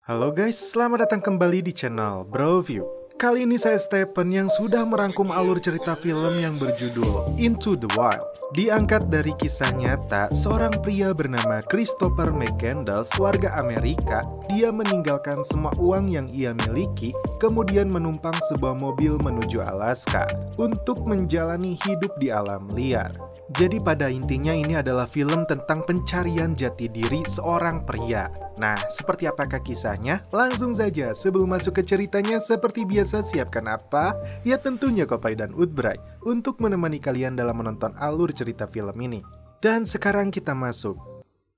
Halo guys, selamat datang kembali di channel Broview. Kali ini saya Stephen yang sudah merangkum alur cerita film yang berjudul Into the Wild. Diangkat dari kisah nyata seorang pria bernama Christopher McCandless, warga Amerika. Dia meninggalkan semua uang yang ia miliki, kemudian menumpang sebuah mobil menuju Alaska untuk menjalani hidup di alam liar. Jadi pada intinya ini adalah film tentang pencarian jati diri seorang pria. Nah, seperti apakah kisahnya? Langsung saja, sebelum masuk ke ceritanya, seperti biasa siapkan apa? Ya tentunya Kopai dan Udbray untuk menemani kalian dalam menonton alur cerita film ini. Dan sekarang kita masuk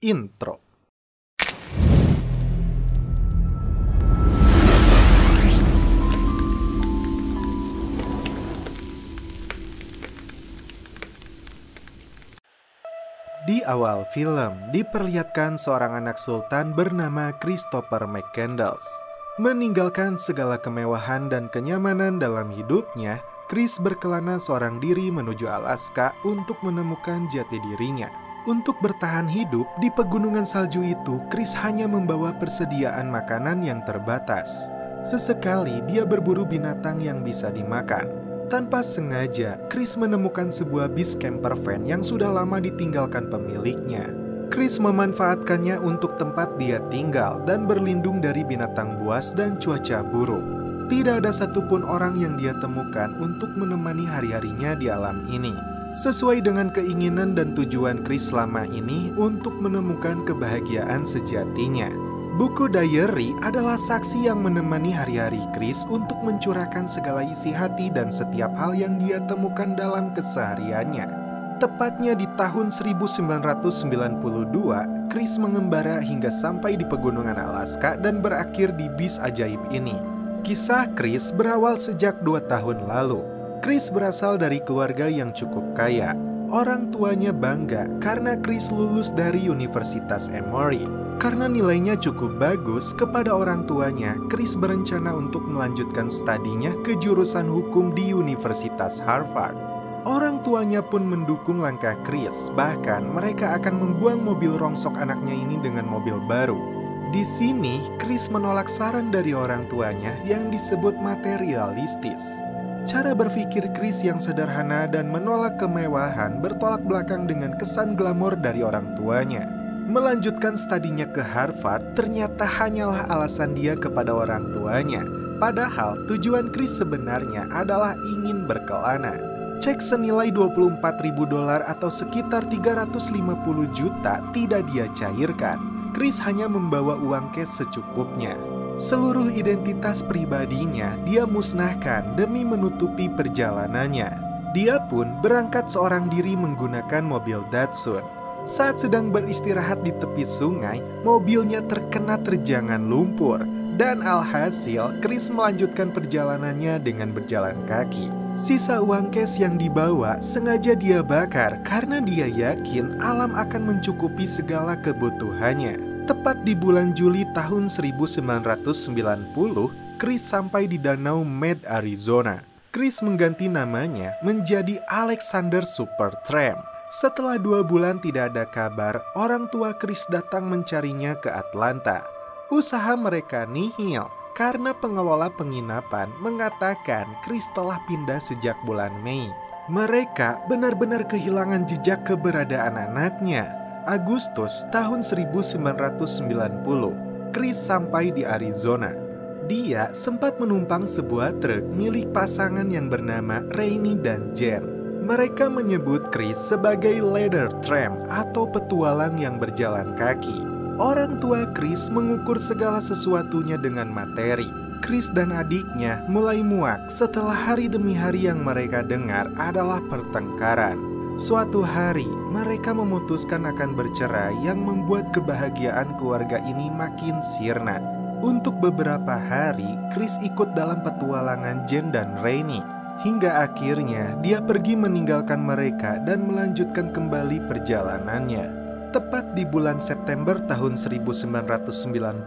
intro. Di awal film, diperlihatkan seorang anak sultan bernama Christopher McCandless. Meninggalkan segala kemewahan dan kenyamanan dalam hidupnya, Chris berkelana seorang diri menuju Alaska untuk menemukan jati dirinya. Untuk bertahan hidup di pegunungan salju itu, Chris hanya membawa persediaan makanan yang terbatas. Sesekali dia berburu binatang yang bisa dimakan. Tanpa sengaja, Chris menemukan sebuah bis camper van yang sudah lama ditinggalkan pemiliknya. Chris memanfaatkannya untuk tempat dia tinggal dan berlindung dari binatang buas dan cuaca buruk. Tidak ada satupun orang yang dia temukan untuk menemani hari-harinya di alam ini. Sesuai dengan keinginan dan tujuan Chris selama ini untuk menemukan kebahagiaan sejatinya. Buku diary adalah saksi yang menemani hari-hari Chris untuk mencurahkan segala isi hati dan setiap hal yang dia temukan dalam kesehariannya. Tepatnya di tahun 1992, Chris mengembara hingga sampai di pegunungan Alaska dan berakhir di bis ajaib ini. Kisah Chris berawal sejak 2 tahun lalu. Chris berasal dari keluarga yang cukup kaya. Orang tuanya bangga karena Chris lulus dari Universitas Emory. Karena nilainya cukup bagus kepada orang tuanya, Chris berencana untuk melanjutkan studinya ke jurusan hukum di Universitas Harvard. Orang tuanya pun mendukung langkah Chris, bahkan mereka akan membuang mobil rongsok anaknya ini dengan mobil baru. Di sini, Chris menolak saran dari orang tuanya yang disebut materialistis. Cara berpikir Chris yang sederhana dan menolak kemewahan bertolak belakang dengan kesan glamor dari orang tuanya. Melanjutkan studinya ke Harvard ternyata hanyalah alasan dia kepada orang tuanya. Padahal tujuan Chris sebenarnya adalah ingin berkelana. Cek senilai $24.000 atau sekitar 350 juta tidak dia cairkan. Chris hanya membawa uang cash secukupnya. Seluruh identitas pribadinya dia musnahkan demi menutupi perjalanannya. Dia pun berangkat seorang diri menggunakan mobil Datsun. Saat sedang beristirahat di tepi sungai, mobilnya terkena terjangan lumpur. Dan alhasil, Chris melanjutkan perjalanannya dengan berjalan kaki. Sisa uang cash yang dibawa sengaja dia bakar karena dia yakin alam akan mencukupi segala kebutuhannya. Tepat di bulan Juli tahun 1990, Chris sampai di Danau Mead, Arizona. Chris mengganti namanya menjadi Alexander Supertramp. Setelah 2 bulan tidak ada kabar, orang tua Chris datang mencarinya ke Atlanta. Usaha mereka nihil karena pengelola penginapan mengatakan Chris telah pindah sejak bulan Mei. Mereka benar-benar kehilangan jejak keberadaan anaknya. Agustus tahun 1990, Chris sampai di Arizona. Dia sempat menumpang sebuah truk milik pasangan yang bernama Rainy dan Jen. Mereka menyebut Chris sebagai leather tramp atau petualang yang berjalan kaki. Orang tua Chris mengukur segala sesuatunya dengan materi. Chris dan adiknya mulai muak setelah hari demi hari yang mereka dengar adalah pertengkaran. Suatu hari, mereka memutuskan akan bercerai yang membuat kebahagiaan keluarga ini makin sirna. Untuk beberapa hari, Chris ikut dalam petualangan Jen dan Rainy. Hingga akhirnya dia pergi meninggalkan mereka dan melanjutkan kembali perjalanannya. Tepat di bulan September tahun 1990,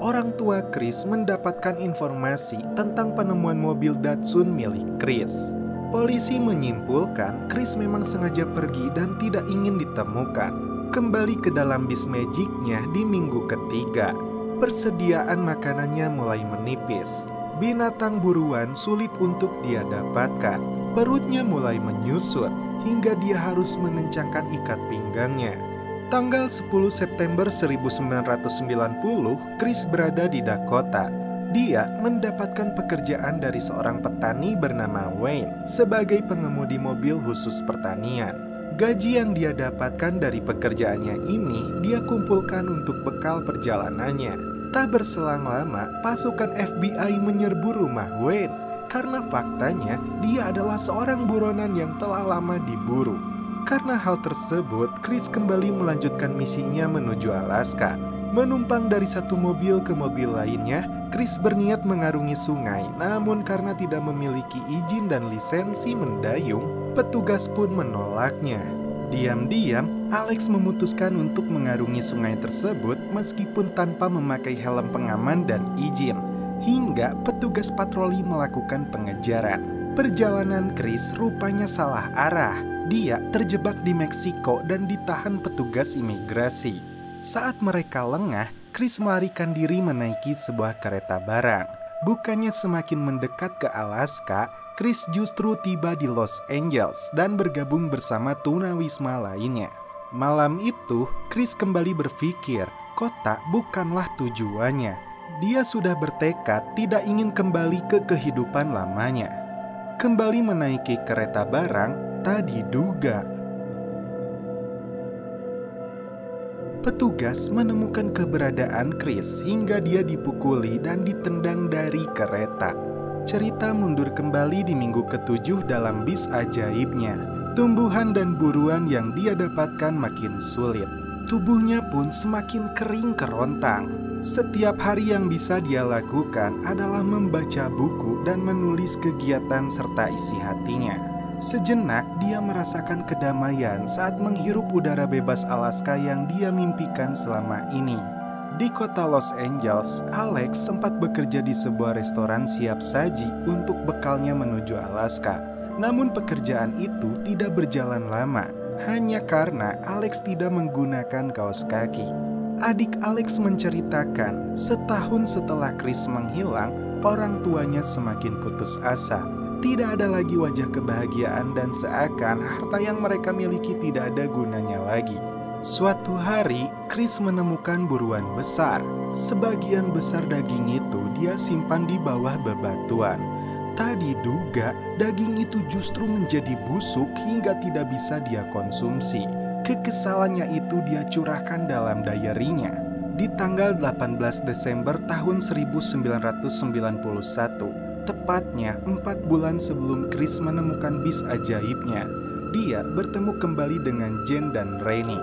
orang tua Chris mendapatkan informasi tentang penemuan mobil Datsun milik Chris. Polisi menyimpulkan Chris memang sengaja pergi dan tidak ingin ditemukan. Kembali ke dalam bis magicnya di minggu ketiga. Persediaan makanannya mulai menipis. Binatang buruan sulit untuk dia dapatkan. Perutnya mulai menyusut hingga dia harus mengencangkan ikat pinggangnya. Tanggal 10 September 1990, Chris berada di Dakota. Dia mendapatkan pekerjaan dari seorang petani bernama Wayne sebagai pengemudi mobil khusus pertanian. Gaji yang dia dapatkan dari pekerjaannya ini dia kumpulkan untuk bekal perjalanannya. Tak berselang lama, pasukan FBI menyerbu rumah Wayne karena faktanya dia adalah seorang buronan yang telah lama diburu. Karena hal tersebut, Chris kembali melanjutkan misinya menuju Alaska. Menumpang dari satu mobil ke mobil lainnya, Chris berniat mengarungi sungai, namun karena tidak memiliki izin dan lisensi mendayung, petugas pun menolaknya. Diam-diam, Alex memutuskan untuk mengarungi sungai tersebut meskipun tanpa memakai helm pengaman dan izin, hingga petugas patroli melakukan pengejaran. Perjalanan Chris rupanya salah arah. Dia terjebak di Meksiko dan ditahan petugas imigrasi. Saat mereka lengah, Chris melarikan diri menaiki sebuah kereta barang. Bukannya semakin mendekat ke Alaska, Chris justru tiba di Los Angeles dan bergabung bersama tunawisma lainnya. Malam itu, Chris kembali berpikir, kota bukanlah tujuannya. Dia sudah bertekad tidak ingin kembali ke kehidupan lamanya. Kembali menaiki kereta barang, tak diduga petugas menemukan keberadaan Chris hingga dia dipukuli dan ditendang dari kereta. Cerita mundur kembali di minggu ke-7 dalam bis ajaibnya. Tumbuhan dan buruan yang dia dapatkan makin sulit. Tubuhnya pun semakin kering kerontang. Setiap hari yang bisa dia lakukan adalah membaca buku dan menulis kegiatan serta isi hatinya. Sejenak dia merasakan kedamaian saat menghirup udara bebas Alaska yang dia mimpikan selama ini. Di kota Los Angeles, Alex sempat bekerja di sebuah restoran siap saji untuk bekalnya menuju Alaska. Namun pekerjaan itu tidak berjalan lama, hanya karena Alex tidak menggunakan kaos kaki. Adik Alex menceritakan, setahun setelah Chris menghilang, orang tuanya semakin putus asa. Tidak ada lagi wajah kebahagiaan dan seakan harta yang mereka miliki tidak ada gunanya lagi. Suatu hari, Chris menemukan buruan besar. Sebagian besar daging itu dia simpan di bawah bebatuan. Tak diduga, daging itu justru menjadi busuk hingga tidak bisa dia konsumsi. Kekesalannya itu dia curahkan dalam diary-nya. Di tanggal 18 Desember tahun 1991, tepatnya 4 bulan sebelum Chris menemukan bis ajaibnya, dia bertemu kembali dengan Jen dan Rennie.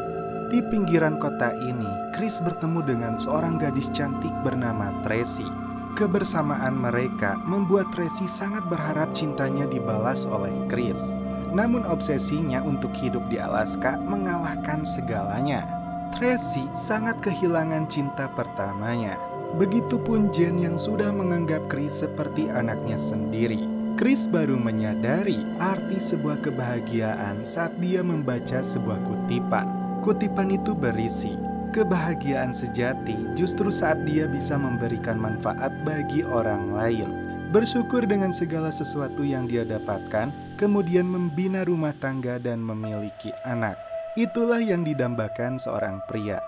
Di pinggiran kota ini, Chris bertemu dengan seorang gadis cantik bernama Tracy. Kebersamaan mereka membuat Tracy sangat berharap cintanya dibalas oleh Chris. Namun obsesinya untuk hidup di Alaska mengalahkan segalanya. Tracy sangat kehilangan cinta pertamanya. Begitupun Jen yang sudah menganggap Chris seperti anaknya sendiri. Chris baru menyadari arti sebuah kebahagiaan saat dia membaca sebuah kutipan. Kutipan itu berisi, kebahagiaan sejati justru saat dia bisa memberikan manfaat bagi orang lain. Bersyukur dengan segala sesuatu yang dia dapatkan, kemudian membina rumah tangga dan memiliki anak. Itulah yang didambakan seorang pria.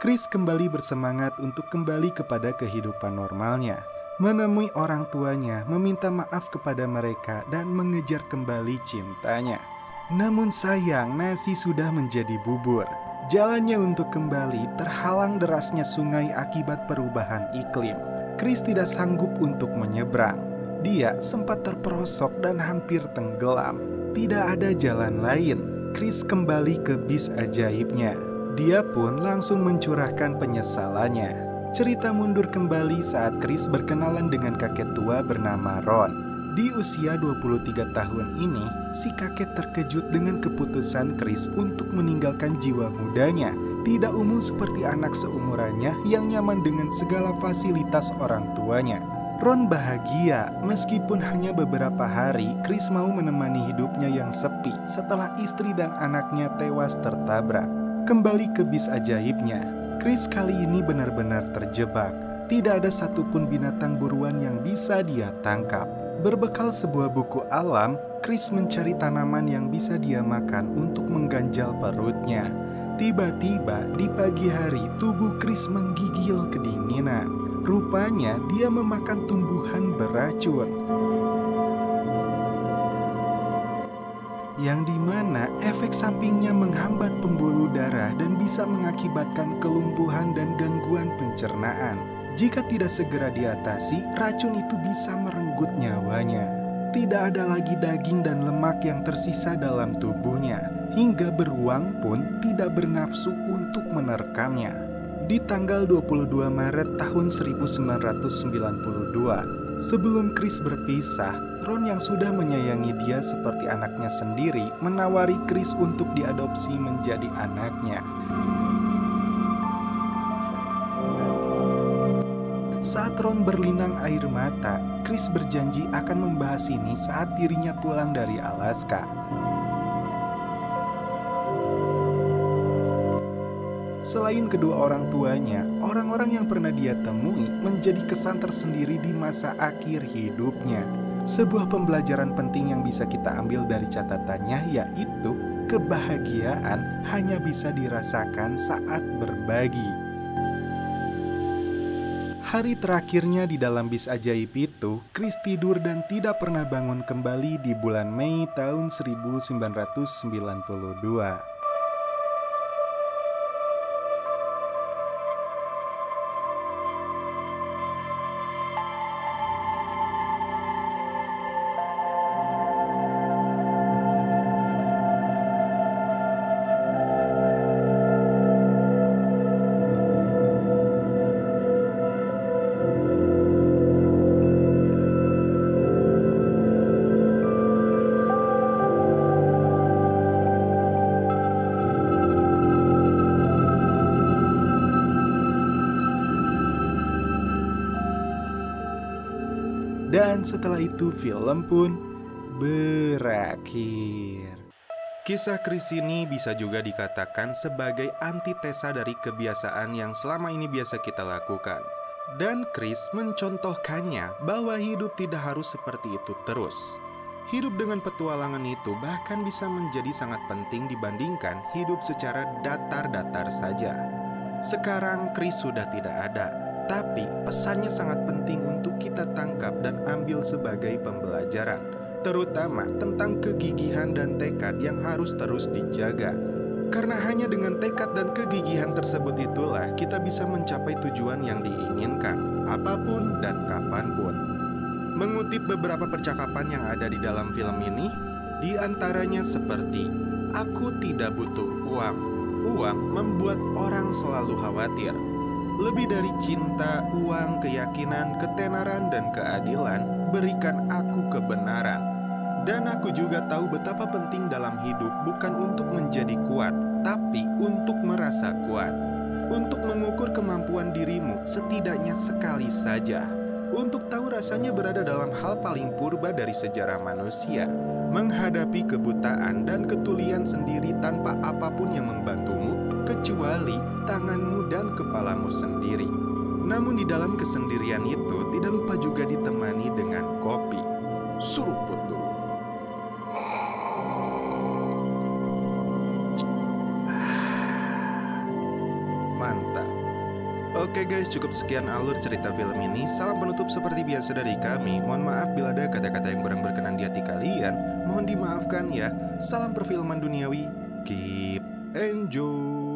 Chris kembali bersemangat untuk kembali kepada kehidupan normalnya, menemui orang tuanya, meminta maaf kepada mereka, dan mengejar kembali cintanya. Namun sayang, nasi sudah menjadi bubur. Jalannya untuk kembali terhalang derasnya sungai akibat perubahan iklim. Chris tidak sanggup untuk menyeberang. Dia sempat terperosok dan hampir tenggelam. Tidak ada jalan lain. Chris kembali ke bis ajaibnya. Dia pun langsung mencurahkan penyesalannya. Cerita mundur kembali saat Chris berkenalan dengan kakek tua bernama Ron. Di usia 23 tahun ini, si kakek terkejut dengan keputusan Chris untuk meninggalkan jiwa mudanya. Tidak umum seperti anak seumurannya yang nyaman dengan segala fasilitas orang tuanya. Ron bahagia meskipun hanya beberapa hari Chris mau menemani hidupnya yang sepi setelah istri dan anaknya tewas tertabrak. Kembali ke bis ajaibnya, Chris kali ini benar-benar terjebak. Tidak ada satupun binatang buruan yang bisa dia tangkap. Berbekal sebuah buku alam, Chris mencari tanaman yang bisa dia makan untuk mengganjal perutnya. Tiba-tiba di pagi hari tubuh Chris menggigil kedinginan. Rupanya dia memakan tumbuhan beracun, yang dimana efek sampingnya menghambat pembuluh darah dan bisa mengakibatkan kelumpuhan dan gangguan pencernaan. Jika tidak segera diatasi, racun itu bisa merenggut nyawanya. Tidak ada lagi daging dan lemak yang tersisa dalam tubuhnya, hingga beruang pun tidak bernafsu untuk menerkamnya. Di tanggal 22 Maret tahun 1992, sebelum Chris berpisah, Ron yang sudah menyayangi dia seperti anaknya sendiri menawari Chris untuk diadopsi menjadi anaknya. Saat Ron berlinang air mata, Chris berjanji akan membahas ini saat dirinya pulang dari Alaska. Selain kedua orang tuanya, orang-orang yang pernah dia temui menjadi kesan tersendiri di masa akhir hidupnya. Sebuah pembelajaran penting yang bisa kita ambil dari catatannya yaitu kebahagiaan hanya bisa dirasakan saat berbagi. Hari terakhirnya di dalam bis ajaib itu, Chris tidur dan tidak pernah bangun kembali di bulan Mei tahun 1992. Dan setelah itu film pun berakhir. Kisah Chris ini bisa juga dikatakan sebagai antitesa dari kebiasaan yang selama ini biasa kita lakukan. Dan Chris mencontohkannya bahwa hidup tidak harus seperti itu terus. Hidup dengan petualangan itu bahkan bisa menjadi sangat penting dibandingkan hidup secara datar-datar saja. Sekarang Chris sudah tidak ada, tapi pesannya sangat penting untuk kita tangkap dan ambil sebagai pembelajaran, terutama tentang kegigihan dan tekad yang harus terus dijaga. Karena hanya dengan tekad dan kegigihan tersebut itulah kita bisa mencapai tujuan yang diinginkan, apapun dan kapanpun. Mengutip beberapa percakapan yang ada di dalam film ini, di antaranya seperti, "Aku tidak butuh uang. Uang membuat orang selalu khawatir. Lebih dari cinta, uang, keyakinan, ketenaran, dan keadilan, berikan aku kebenaran. Dan aku juga tahu betapa penting dalam hidup bukan untuk menjadi kuat, tapi untuk merasa kuat. Untuk mengukur kemampuan dirimu setidaknya sekali saja. Untuk tahu rasanya berada dalam hal paling purba dari sejarah manusia. Menghadapi kebutaan dan ketulian sendiri tanpa apapun yang membantumu, kecuali tanganmu dan kepalamu sendiri. Namun di dalam kesendirian itu tidak lupa juga ditemani dengan kopi. Suruput dulu. Mantap. Oke guys, cukup sekian alur cerita film ini. Salam penutup seperti biasa dari kami. Mohon maaf bila ada kata-kata yang kurang berkenan di hati kalian. Mohon dimaafkan ya. Salam perfilman duniawi. Keep enjoy.